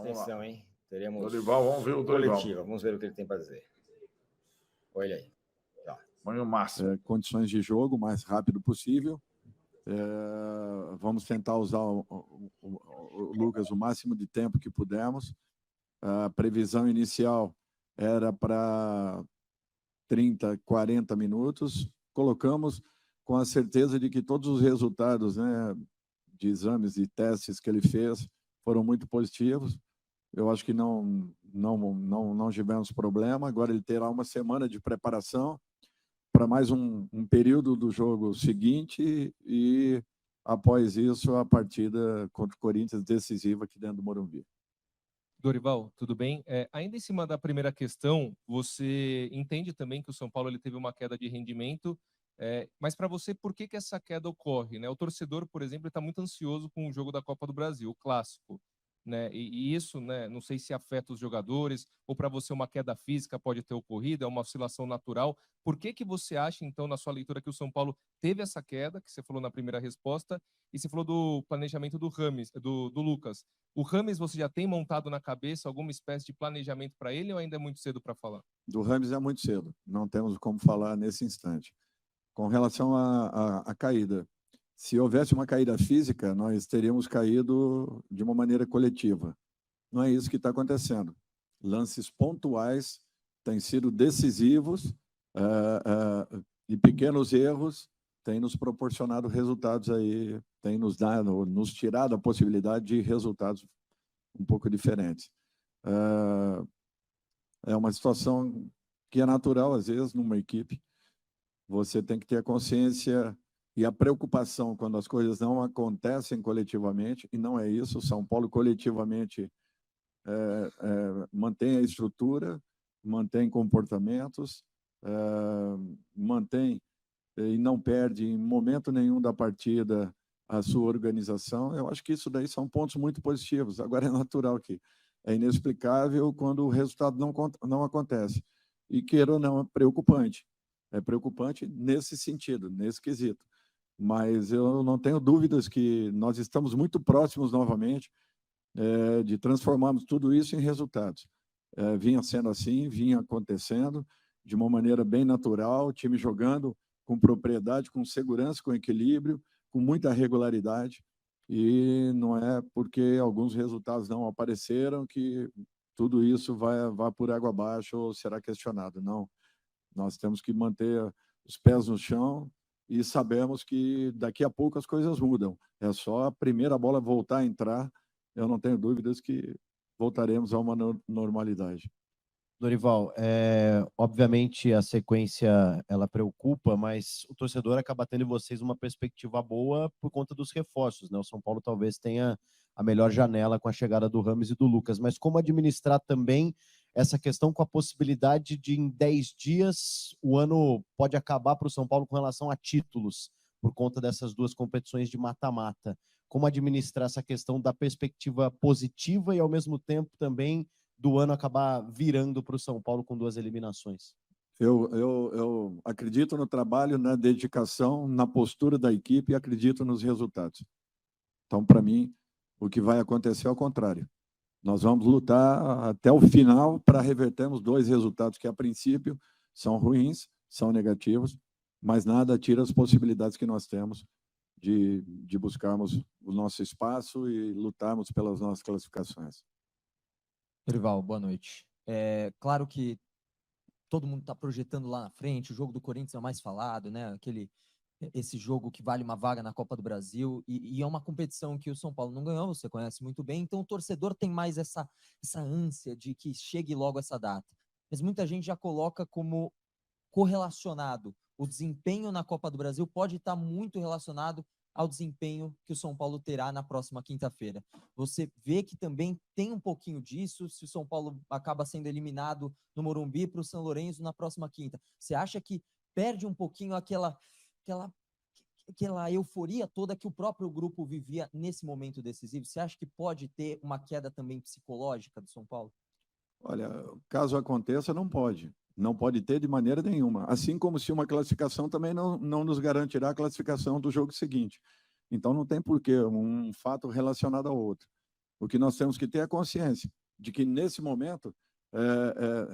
Atenção, hein? Teremos Dorival, vamos ver o Dorival. coletiva. Vamos ver o que ele tem para dizer. Olha aí. Põe o máximo. Condições de jogo o mais rápido possível. Vamos tentar usar o Lucas o máximo de tempo que pudermos. A previsão inicial era para 30, 40 minutos. Colocamos com a certeza de que todos os resultados, né, de exames e testes que ele fez foram muito positivos. Eu acho que não tivemos problema. Agora ele terá uma semana de preparação para mais um período do jogo seguinte e, após isso, a partida contra o Corinthians decisiva aqui dentro do Morumbi. Dorival, tudo bem? Ainda em cima da primeira questão, você entende também que o São Paulo ele teve uma queda de rendimento, mas para você, por que essa queda ocorre? Né? O torcedor, por exemplo, está muito ansioso com o jogo da Copa do Brasil, o clássico. Né? E isso, né, não sei se afeta os jogadores, ou para você uma queda física pode ter ocorrido, é uma oscilação natural. Por que você acha, então, na sua leitura, que o São Paulo teve essa queda, que você falou na primeira resposta, e você falou do planejamento do Rames, do Lucas? O Rames você já tem montado na cabeça alguma espécie de planejamento para ele ou ainda é muito cedo para falar? Do Rames é muito cedo, não temos como falar nesse instante. Com relação à caída, se houvesse uma caída física, nós teríamos caído de uma maneira coletiva. Não é isso que está acontecendo. Lances pontuais têm sido decisivos e pequenos erros têm nos proporcionado resultados aí, têm nos tirado a possibilidade de resultados um pouco diferentes. É uma situação que é natural, às vezes, numa equipe. Você tem que ter a consciência e a preocupação quando as coisas não acontecem coletivamente, e não é isso. O São Paulo coletivamente mantém a estrutura, mantém comportamentos, mantém e não perde em momento nenhum da partida a sua organização. Eu acho que isso daí são pontos muito positivos. Agora é natural que é inexplicável quando o resultado não acontece. E queira ou não, é preocupante. É preocupante nesse sentido, nesse quesito. Mas eu não tenho dúvidas que nós estamos muito próximos novamente de transformarmos tudo isso em resultados. Vinha sendo assim, vinha acontecendo de uma maneira bem natural, o time jogando com propriedade, com segurança, com equilíbrio, com muita regularidade, e não é porque alguns resultados não apareceram que tudo isso vai por água abaixo ou será questionado. Não, nós temos que manter os pés no chão e sabemos que daqui a pouco as coisas mudam. É só a primeira bola voltar a entrar, eu não tenho dúvidas que voltaremos a uma normalidade. Dorival, obviamente a sequência ela preocupa, mas o torcedor acaba tendo em vocês uma perspectiva boa por conta dos reforços, né? O São Paulo talvez tenha a melhor janela com a chegada do Rames e do Lucas, mas como administrar também essa questão com a possibilidade de em 10 dias o ano pode acabar para o São Paulo com relação a títulos, por conta dessas duas competições de mata-mata? Como administrar essa questão da perspectiva positiva e ao mesmo tempo também do ano acabar virando para o São Paulo com 2 eliminações? Eu acredito no trabalho, na dedicação, na postura da equipe e acredito nos resultados. Então, para mim, o que vai acontecer é o contrário. Nós vamos lutar até o final para revertermos 2 resultados que, a princípio, são ruins, são negativos, mas nada tira as possibilidades que nós temos de buscarmos o nosso espaço e lutarmos pelas nossas classificações. Dorival, boa noite. Claro que todo mundo está projetando lá na frente, o jogo do Corinthians é o mais falado, né? Esse jogo que vale uma vaga na Copa do Brasil, e é uma competição que o São Paulo não ganhou, você conhece muito bem, então o torcedor tem mais essa ânsia de que chegue logo essa data. Mas muita gente já coloca como correlacionado. O desempenho na Copa do Brasil pode estar muito relacionado ao desempenho que o São Paulo terá na próxima quinta-feira. Você vê que também tem um pouquinho disso, se o São Paulo acaba sendo eliminado no Morumbi para o São Lourenço na próxima quinta. Você acha que perde um pouquinho aquela euforia toda que o próprio grupo vivia nesse momento decisivo? Você acha que pode ter uma queda também psicológica do São Paulo? Olha, caso aconteça, não pode. Não pode ter de maneira nenhuma. Assim como se uma classificação também não nos garantirá a classificação do jogo seguinte. Então, não tem porquê um fato relacionado ao outro. O que nós temos que ter é consciência de que, nesse momento,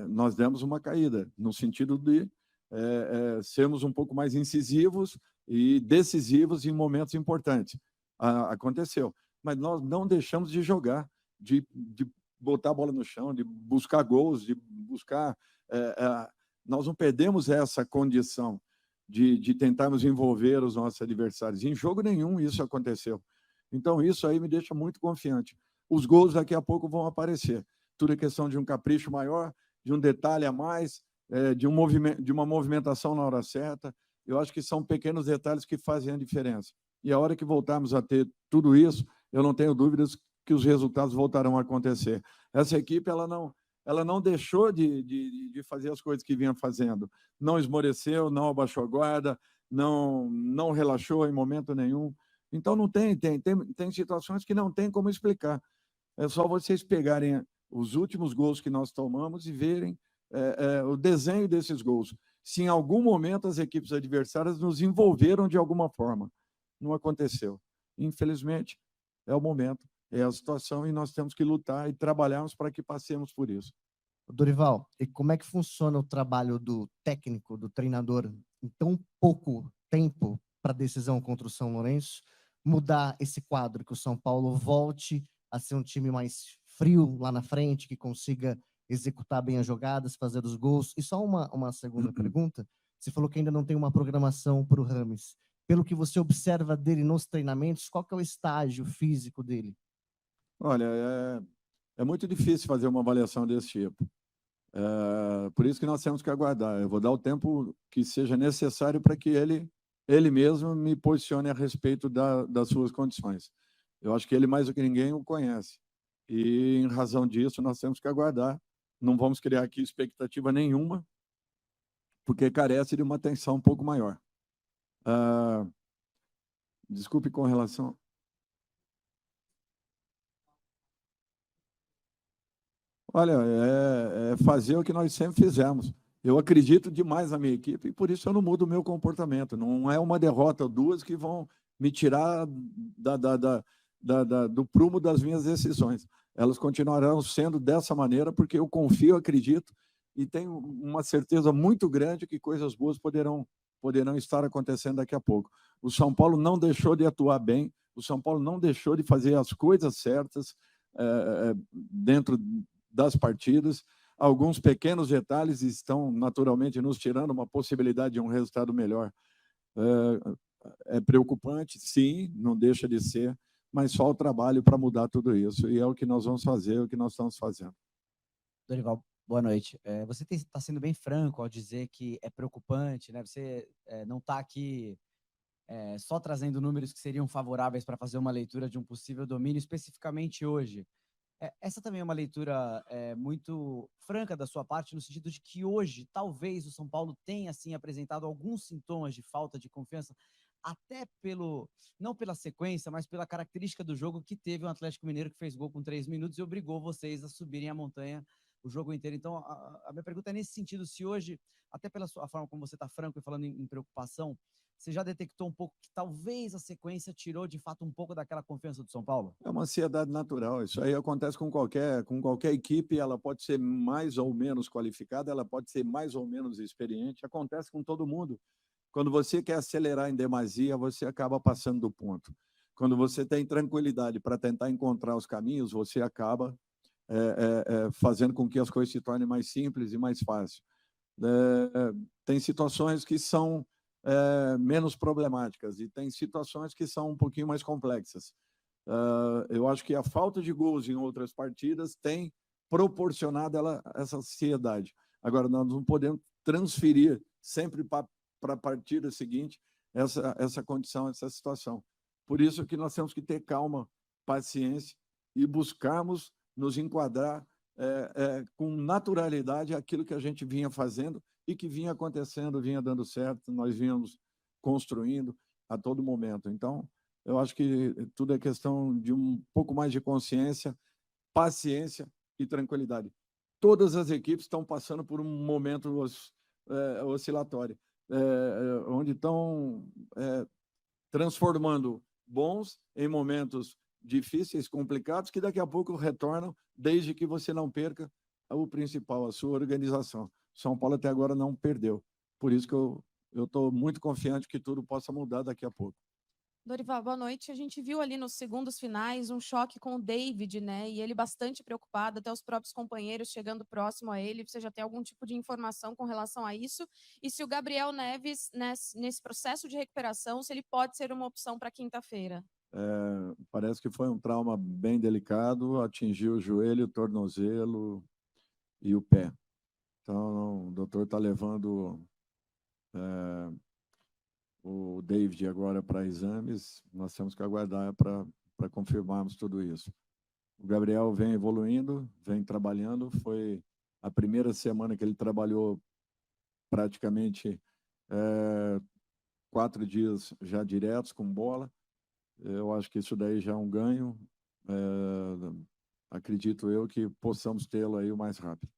nós demos uma caída, no sentido de sermos um pouco mais incisivos e decisivos em momentos importantes. Aconteceu. Mas nós não deixamos de jogar, de botar a bola no chão, de buscar gols, de buscar... nós não perdemos essa condição de tentarmos envolver os nossos adversários. Em jogo nenhum isso aconteceu. Então, isso aí me deixa muito confiante. Os gols daqui a pouco vão aparecer. Tudo é questão de um capricho maior, de um detalhe a mais, de uma movimentação na hora certa. Eu acho que são pequenos detalhes que fazem a diferença. E a hora que voltarmos a ter tudo isso, eu não tenho dúvidas que os resultados voltarão a acontecer. Essa equipe, ela não deixou de fazer as coisas que vinha fazendo. Não esmoreceu, não abaixou a guarda, não relaxou em momento nenhum. Então, não tem situações que não tem como explicar. É só vocês pegarem os últimos gols que nós tomamos e verem o desenho desses gols. Se em algum momento as equipes adversárias nos envolveram de alguma forma. Não aconteceu. Infelizmente, é o momento, é a situação, e nós temos que lutar e trabalharmos para que passemos por isso. Dorival, e como é que funciona o trabalho do técnico, do treinador, em tão pouco tempo para a decisão contra o São Lourenço, mudar esse quadro, que o São Paulo volte a ser um time mais frio lá na frente, que consiga executar bem as jogadas, fazer os gols? E só uma segunda pergunta, você falou que ainda não tem uma programação para o Rames. Pelo que você observa dele nos treinamentos, qual que é o estágio físico dele? Olha, é muito difícil fazer uma avaliação desse tipo. Por isso que nós temos que aguardar. Eu vou dar o tempo que seja necessário para que ele mesmo me posicione a respeito das suas condições. Eu acho que ele, mais do que ninguém, o conhece. E, em razão disso, nós temos que aguardar. Não vamos criar aqui expectativa nenhuma, porque carece de uma atenção um pouco maior. Desculpe, com relação... Olha, é fazer o que nós sempre fizemos. Eu acredito demais na minha equipe e por isso eu não mudo o meu comportamento. Não é uma derrota ou duas que vão me tirar do prumo das minhas decisões. Elas continuarão sendo dessa maneira porque eu confio, acredito e tenho uma certeza muito grande que coisas boas poderão estar acontecendo daqui a pouco. O São Paulo não deixou de atuar bem, o São Paulo não deixou de fazer as coisas certas dentro das partidas. Alguns pequenos detalhes estão naturalmente nos tirando uma possibilidade de um resultado melhor. É preocupante, sim, não deixa de ser, mas só o trabalho para mudar tudo isso. E é o que nós vamos fazer, é o que nós estamos fazendo. Dorival, boa noite. Você está sendo bem franco ao dizer que é preocupante, né? Você não está aqui só trazendo números que seriam favoráveis para fazer uma leitura de um possível domínio, especificamente hoje. Essa também é uma leitura muito franca da sua parte, no sentido de que hoje, talvez, o São Paulo tenha, assim, apresentado alguns sintomas de falta de confiança, até não pela sequência, mas pela característica do jogo que teve um Atlético Mineiro que fez gol com 3 minutos e obrigou vocês a subirem a montanha o jogo inteiro. Então, a minha pergunta é nesse sentido, se hoje, até pela sua forma como você está franco e falando em preocupação, você já detectou um pouco que talvez a sequência tirou, de fato, um pouco daquela confiança do São Paulo? É uma ansiedade natural. Isso aí acontece com qualquer equipe. Ela pode ser mais ou menos qualificada, ela pode ser mais ou menos experiente. Acontece com todo mundo. Quando você quer acelerar em demasia, você acaba passando do ponto. Quando você tem tranquilidade para tentar encontrar os caminhos, você acaba fazendo com que as coisas se tornem mais simples e mais fáceis. Tem situações que são menos problemáticas e tem situações que são um pouquinho mais complexas. Eu acho que a falta de gols em outras partidas tem proporcionado essa ansiedade. Agora, nós não podemos transferir sempre para a partida seguinte essa condição, essa situação. Por isso que nós temos que ter calma, paciência e buscarmos nos enquadrar com naturalidade aquilo que a gente vinha fazendo e que vinha acontecendo, vinha dando certo, nós vínhamos construindo a todo momento. Então, eu acho que tudo é questão de um pouco mais de consciência, paciência e tranquilidade. Todas as equipes estão passando por um momento oscilatório, onde estão transformando bons em momentos difíceis, complicados, que daqui a pouco retornam, desde que você não perca o principal, a sua organização. São Paulo até agora não perdeu. Por isso que eu estou muito confiante que tudo possa mudar daqui a pouco. Dorival, boa noite. A gente viu ali nos segundos finais um choque com o David, né? E ele bastante preocupado, até os próprios companheiros chegando próximo a ele. Você já tem algum tipo de informação com relação a isso? E se o Gabriel Neves, nesse processo de recuperação, se ele pode ser uma opção para quinta-feira? Parece que foi um trauma bem delicado, atingiu o joelho, o tornozelo e o pé. Então, o doutor está levando o David agora para exames, nós temos que aguardar para confirmarmos tudo isso. O Gabriel vem evoluindo, vem trabalhando, foi a primeira semana que ele trabalhou praticamente 4 dias já diretos com bola. Eu acho que isso daí já é um ganho. Acredito eu que possamos tê-lo aí o mais rápido.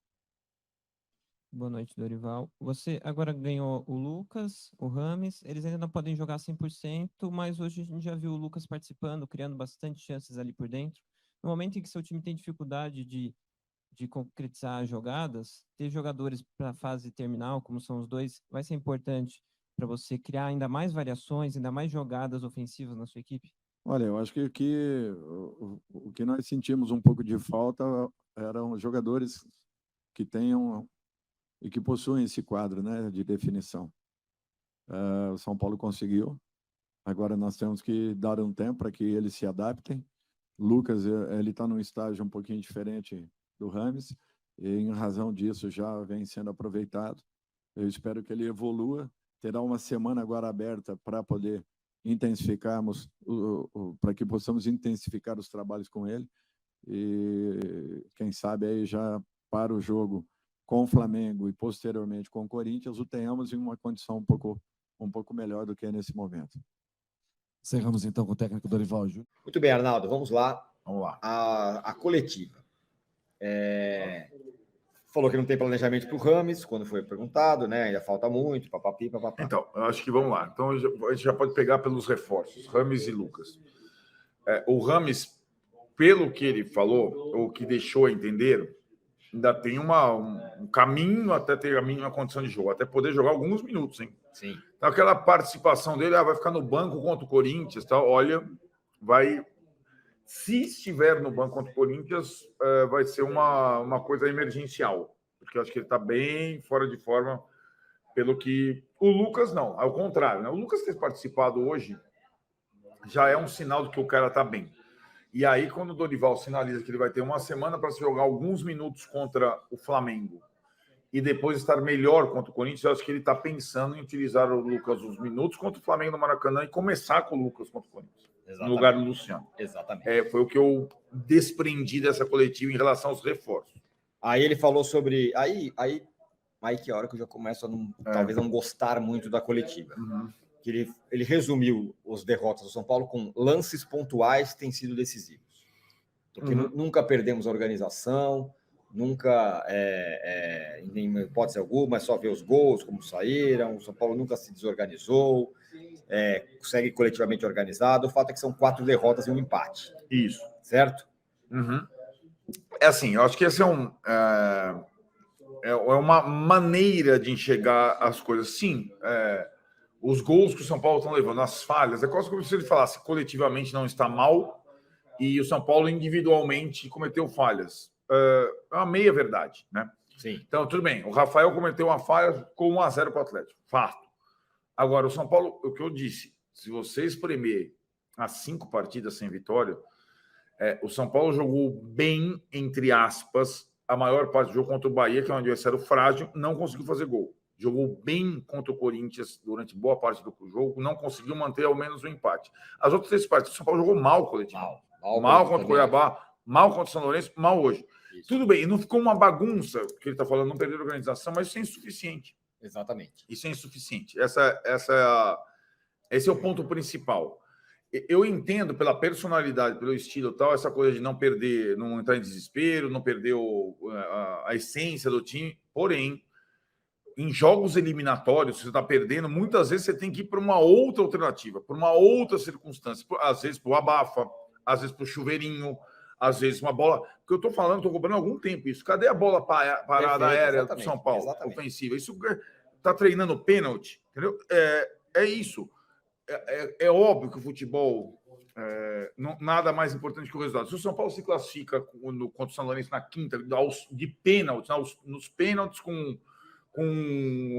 Boa noite, Dorival. Você agora ganhou o Lucas, o Rames, eles ainda não podem jogar 100%, mas hoje a gente já viu o Lucas participando, criando bastante chances ali por dentro. No momento em que seu time tem dificuldade de concretizar jogadas, ter jogadores para a fase terminal, como são os dois, vai ser importante para você criar ainda mais variações, ainda mais jogadas ofensivas na sua equipe? Olha, eu acho que o que nós sentimos um pouco de falta eram jogadores que tenham e que possuem esse quadro, né, de definição. O São Paulo conseguiu. Agora nós temos que dar um tempo para que eles se adaptem. Lucas, ele está num estágio um pouquinho diferente do Rames, e em razão disso já vem sendo aproveitado. Eu espero que ele evolua. Terá uma semana agora aberta para poder intensificarmos, para que possamos intensificar os trabalhos com ele. E quem sabe aí já para o jogo com o Flamengo e posteriormente com o Corinthians, o tenhamos em uma condição um pouco melhor do que é nesse momento. Encerramos então com o técnico Dorival Júnior. Muito bem, Arnaldo, vamos lá. Vamos lá. A coletiva. Falou que não tem planejamento para o Rames, quando foi perguntado, né? Ainda falta muito, papapi, papapá. Então, eu acho que vamos lá. Então, a gente já pode pegar pelos reforços, Rames e Lucas. O Rames, pelo que ele falou, ou que deixou a entender, ainda tem um caminho até ter a mínima condição de jogo, até poder jogar alguns minutos, hein? Sim. Então, aquela participação dele, vai ficar no banco contra o Corinthians, tal. Olha, se estiver no banco contra o Corinthians, vai ser uma coisa emergencial, porque eu acho que ele está bem fora de forma, pelo que o Lucas não, ao contrário, né? O Lucas ter participado hoje já é um sinal de que o cara está bem. E aí, quando o Dorival sinaliza que ele vai ter uma semana para se jogar alguns minutos contra o Flamengo e depois estar melhor contra o Corinthians, eu acho que ele está pensando em utilizar o Lucas os minutos contra o Flamengo no Maracanã e começar com o Lucas contra o Corinthians, Exatamente. no lugar do Luciano. Exatamente. Foi o que eu desprendi dessa coletiva em relação aos reforços. Aí ele falou sobre... Aí que é a hora que eu já começo a talvez não gostar muito da coletiva. Uhum. Que ele resumiu os derrotas do São Paulo com lances pontuais que têm sido decisivos. Porque nunca perdemos a organização, nunca, em nenhuma hipótese alguma, é só ver os gols, como saíram, o São Paulo nunca se desorganizou, segue coletivamente organizado. O fato é que são 4 derrotas e um empate. Isso. Certo? Uhum. Assim, eu acho que esse é uma maneira de enxergar as coisas. Sim, os gols que o São Paulo estão levando, as falhas, é quase como se ele falasse coletivamente não está mal e o São Paulo individualmente cometeu falhas. É uma meia verdade, né? Sim. Então, tudo bem. O Rafael cometeu uma falha com 1-0 para o Atlético. Fato. Agora, o São Paulo, o que eu disse, se você espremer as 5 partidas sem vitória, o São Paulo jogou bem, entre aspas, a maior parte do jogo contra o Bahia, que é um adversário frágil, não conseguiu fazer gol. Jogou bem contra o Corinthians durante boa parte do jogo, não conseguiu manter ao menos o empate. As outras 3 partidas, o São Paulo jogou mal coletivamente. Mal contra o Cuiabá, mal contra o São Lourenço, mal hoje. Isso. Tudo bem, e não ficou uma bagunça, que ele está falando, não perder a organização, mas isso é insuficiente. Exatamente. Isso é insuficiente. Esse é o ponto principal. Eu entendo pela personalidade, pelo estilo e tal, essa coisa de não perder, não entrar em desespero, não perder a essência do time. Porém, em jogos eliminatórios, você está perdendo, muitas vezes você tem que ir para uma outra alternativa, para uma outra circunstância. Às vezes para o abafa, às vezes para o chuveirinho, às vezes uma bola... Porque eu estou falando, estou cobrando há algum tempo isso. Cadê a bola parada Perfeito, aérea do São Paulo, exatamente. ofensiva? Isso está treinando pênalti, entendeu? É isso. É óbvio que o futebol... nada mais importante que o resultado. Se o São Paulo se classifica contra o São Lourenço na quinta, de pênaltis, nos pênaltis com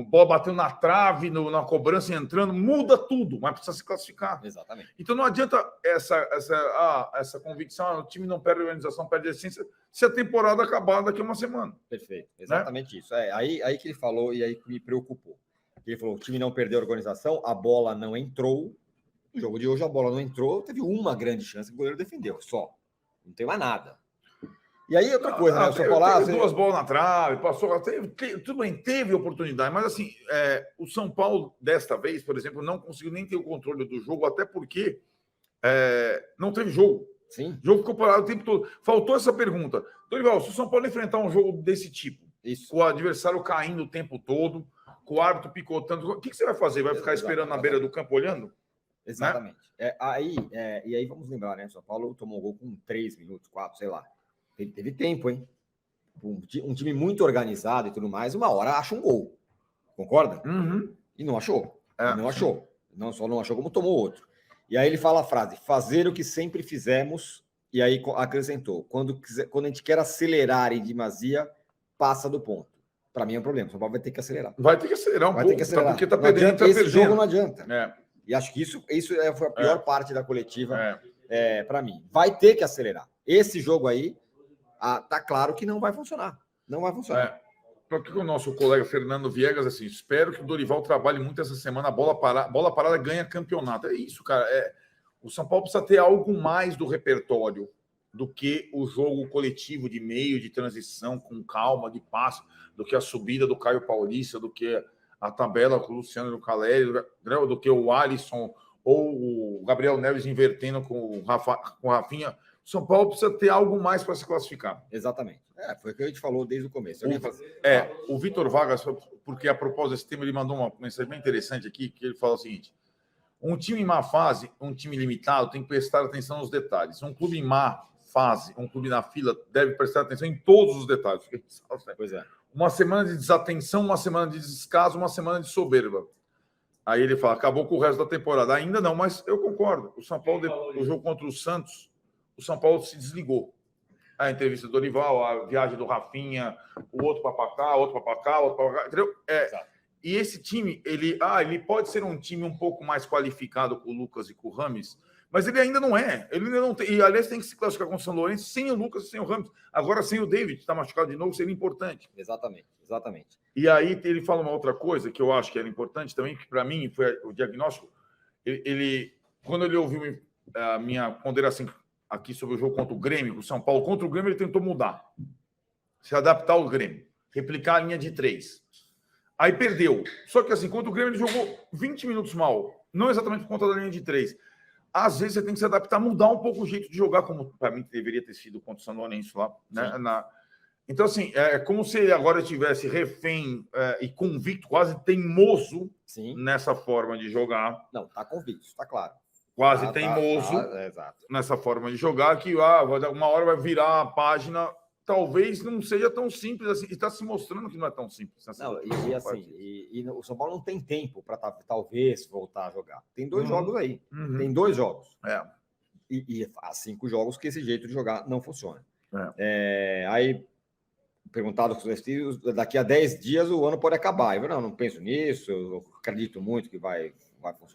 bola batendo na trave, na cobrança e entrando, muda tudo, mas precisa se classificar. Exatamente. Então não adianta essa convicção, o time não perde a organização, perde a essência, se a temporada acabar daqui a uma semana. Perfeito, exatamente isso. Aí que ele falou e aí que me preocupou. Ele falou, o time não perdeu a organização, a bola não entrou. No jogo de hoje a bola não entrou, teve uma grande chance que o goleiro defendeu, só. Não tem mais nada. E aí outra coisa, né? O São Paulo... Teve duas bolas na trave, passou... tudo bem, teve oportunidade, mas assim, o São Paulo, desta vez, por exemplo, não conseguiu nem ter o controle do jogo, até porque não teve jogo. Sim. O jogo ficou parado o tempo todo. Faltou essa pergunta. Dorival, se o São Paulo enfrentar um jogo desse tipo, com o adversário caindo o tempo todo, com o árbitro picotando, o que você vai fazer? Vai ficar esperando na beira do campo olhando? Exatamente. Né? E aí vamos lembrar, né? O São Paulo tomou um gol com 3 minutos, 4, sei lá. Teve tempo, hein? Um time muito organizado e tudo mais, uma hora acha um gol. Concorda? Uhum. E não achou. Não achou. Não só não achou, como tomou outro. E aí ele fala a frase, fazer o que sempre fizemos, e aí acrescentou, quando a gente quer acelerar em demasia, passa do ponto. Para mim é um problema. O São Paulo vai ter que acelerar. Vai ter que acelerar um pouco. Ter que acelerar. Porque tá perdendo, esse jogo não adianta. E acho que isso foi a pior parte da coletiva para mim. Vai ter que acelerar. Esse jogo aí, tá claro que não vai funcionar. Não vai funcionar. Porque o nosso colega Fernando Viegas, assim, espero que o Dorival trabalhe muito essa semana. A bola parada ganha campeonato. É isso, cara. O São Paulo precisa ter algo mais do repertório do que o jogo coletivo de meio, de transição, com calma, de passo, do que a subida do Caio Paulista, do que a tabela com o Luciano do Caleri, do que o Alisson ou o Gabriel Neves invertendo com o Rafinha. O São Paulo precisa ter algo mais para se classificar. Exatamente. Foi o que a gente falou desde o começo. O Vitor Vargas, porque a propósito desse tema, ele mandou uma mensagem bem interessante aqui, que ele fala o seguinte: um time em má fase, um time limitado, tem que prestar atenção nos detalhes. Um clube em má fase, um clube na fila, deve prestar atenção em todos os detalhes. Pois é. Uma semana de desatenção, uma semana de descaso, uma semana de soberba. Aí ele fala, acabou com o resto da temporada. Ainda não, mas eu concordo. O São Paulo, o jogo contra o Santos, o São Paulo se desligou. A entrevista do Dorival, a viagem do Rafinha, o outro para cá, outro para cá, outro para cá, entendeu? E esse time, ele pode ser um time um pouco mais qualificado com o Lucas e com o Rames, mas ele ainda não é. Ele ainda não tem. E, aliás, tem que se classificar com o São Lourenço sem o Lucas e sem o Rames. Agora, sem o David, que está machucado de novo, seria importante. Exatamente. E aí ele fala uma outra coisa que eu acho que era importante também, que para mim foi o diagnóstico. Quando ele ouviu a minha ponderação aqui sobre o jogo contra o Grêmio, o São Paulo contra o Grêmio, ele tentou mudar. Se adaptar ao Grêmio. Replicar a linha de 3. Aí perdeu. Só que assim, contra o Grêmio, ele jogou 20 minutos mal. Não exatamente por conta da linha de 3. Às vezes você tem que se adaptar, mudar um pouco o jeito de jogar, como para mim deveria ter sido contra o São Lourenço lá. Né? Então, assim, é como se ele agora estivesse refém e convicto, quase teimoso nessa forma de jogar. Não, tá convicto, está claro. Quase teimoso nessa forma de jogar, que uma hora vai virar a página. Talvez não seja tão simples assim. E está se mostrando que não é tão simples. Não, e o São Paulo não tem tempo para talvez voltar a jogar. Tem 2 jogos aí. Tem 2 jogos. E há 5 jogos que esse jeito de jogar não funciona. Aí, perguntado daqui a 10 dias o ano pode acabar. Eu não penso nisso, eu acredito muito que vai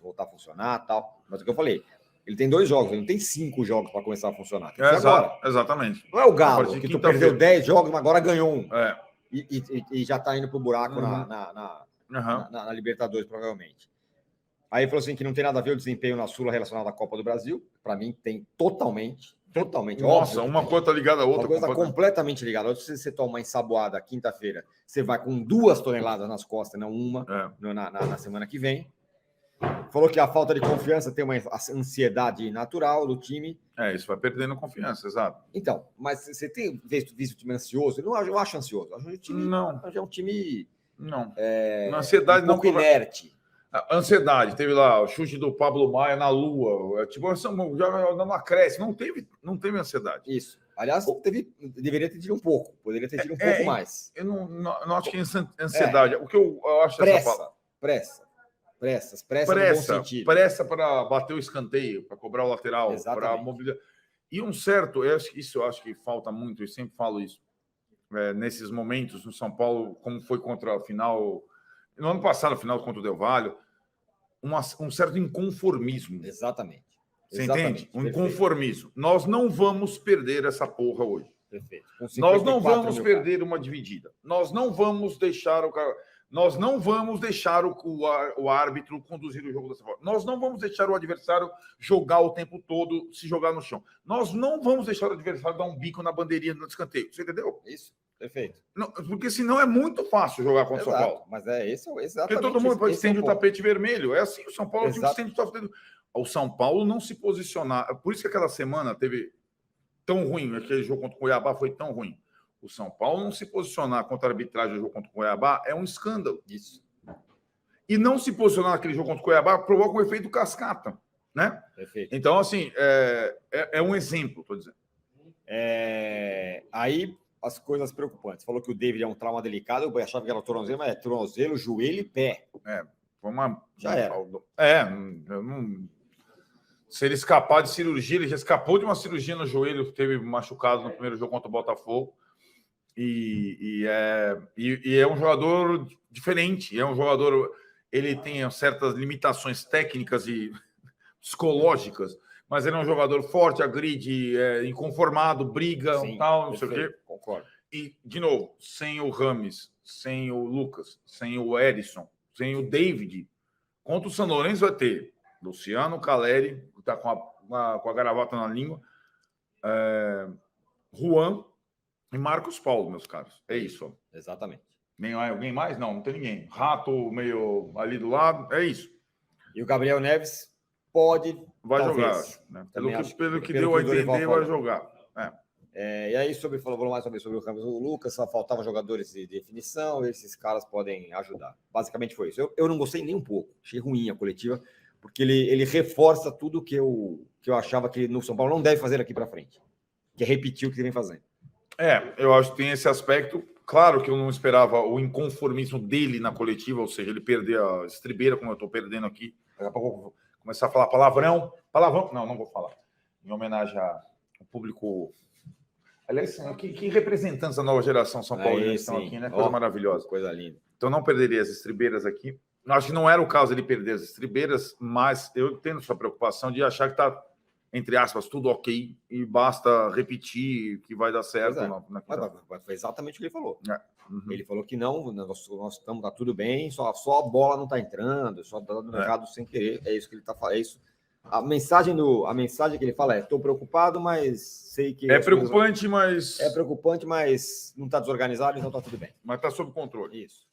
voltar a funcionar e tal. Mas o que eu falei, ele tem 2 jogos, ele não tem 5 jogos para começar a funcionar. Agora. Exatamente. Não é o Galo, que tu perdeu 10 jogos, mas agora ganhou 1. E já está indo para o buraco na Libertadores, provavelmente. Aí ele falou assim que não tem nada a ver o desempenho na Sula relacionado à Copa do Brasil. Para mim, tem totalmente. Nossa, uma coisa está ligada à outra. Uma coisa está completamente ligada. Se você toma uma ensaboada quinta-feira, você vai com 2 toneladas nas costas, não uma, na semana que vem. Falou que a falta de confiança tem uma ansiedade natural do time. Isso vai perdendo confiança, exato. Então, mas você tem visto o time ansioso? Eu acho ansioso. Eu acho o time, é um time ansiedade um pouco inerte. A ansiedade, teve lá o chute do Pablo Maia na Lua, tipo, já não acresce, não teve ansiedade. Isso. Aliás, deveria ter tido um pouco, poderia ter tido um pouco mais. Eu não acho que é ansiedade. O que eu acho pressa no bom sentido. Pressa para bater o escanteio, para cobrar o lateral, para mobilizar. E um certo, isso eu acho que falta muito, eu sempre falo isso, nesses momentos no São Paulo, como foi contra a final, no ano passado, a final contra o Del Valle, um certo inconformismo. Exatamente. Você entende? Um inconformismo. Nós não vamos perder essa porra hoje. Perfeito. Nós não vamos perder uma dividida. Nós não vamos deixar o árbitro conduzir o jogo dessa forma. Nós não vamos deixar o adversário jogar o tempo todo, se jogar no chão. Nós não vamos deixar o adversário dar um bico na bandeirinha no escanteio. Você entendeu? Isso. Perfeito. Não, porque senão é muito fácil jogar contra o São Paulo. Mas exatamente. Porque todo mundo estende o tapete vermelho. É assim, o São Paulo estende o tapete. O São Paulo não se posicionar. Por isso que aquela semana teve tão ruim, aquele jogo contra o Cuiabá foi tão ruim. O São Paulo não se posicionar contra a arbitragem do jogo contra o Cuiabá é um escândalo. Isso. E não se posicionar naquele jogo contra o Cuiabá provoca um efeito cascata, né? Perfeito. Então, assim, é um exemplo, estou dizendo. Aí as coisas preocupantes. Falou que o David é um trauma delicado, eu achava que era tornozelo, mas é tornozelo, joelho e pé. Já era. Se ele escapar de cirurgia, ele já escapou de uma cirurgia no joelho, teve machucado no primeiro jogo contra o Botafogo. E é um jogador diferente. É um jogador. Ele tem certas limitações técnicas e psicológicas, mas ele é um jogador forte, agride, inconformado, briga, tal, não sei o quê. Concordo. E, de novo, sem o Rames, sem o Lucas, sem o Erisson, sem o David, contra o São Lourenço vai ter Luciano Caleri, que está com a gravata na língua, Juan e Marcos Paulo, meus caros. É isso. Ó. Exatamente. Alguém mais? Não tem ninguém. Rato meio ali do lado, é isso. E o Gabriel Neves vai jogar. Né? Pelo que deu a entender, vai jogar. E aí, falou mais sobre o Ramos e o Lucas, só faltavam jogadores de definição, esses caras podem ajudar. Basicamente foi isso. Eu não gostei nem um pouco, achei ruim a coletiva, porque ele reforça tudo que eu achava que no São Paulo não deve fazer aqui para frente, que é repetir o que vem fazendo. Eu acho que tem esse aspecto. Claro que eu não esperava o inconformismo dele na coletiva, ou seja, ele perder a estribeira, como eu estou perdendo aqui. Daqui a pouco eu vou começar a falar palavrão. Não vou falar. Em homenagem ao público. Aliás, que representantes da nova geração São Paulo estão aqui, né? Coisa maravilhosa. Coisa linda. Então não perderia as estribeiras aqui. Acho que não era o caso ele perder as estribeiras, mas eu tenho essa preocupação de achar que está, entre aspas, tudo ok e basta repetir que vai dar certo. Mas foi exatamente o que ele falou. Ele falou que não, nós estamos, tá tudo bem, só a bola não está entrando, só está dando errado sem querer. É isso que ele está falando. É isso. A mensagem que ele fala estou preocupado, mas sei que... É preocupante, mas não está desorganizado, então está tudo bem. Mas está sob controle. Isso.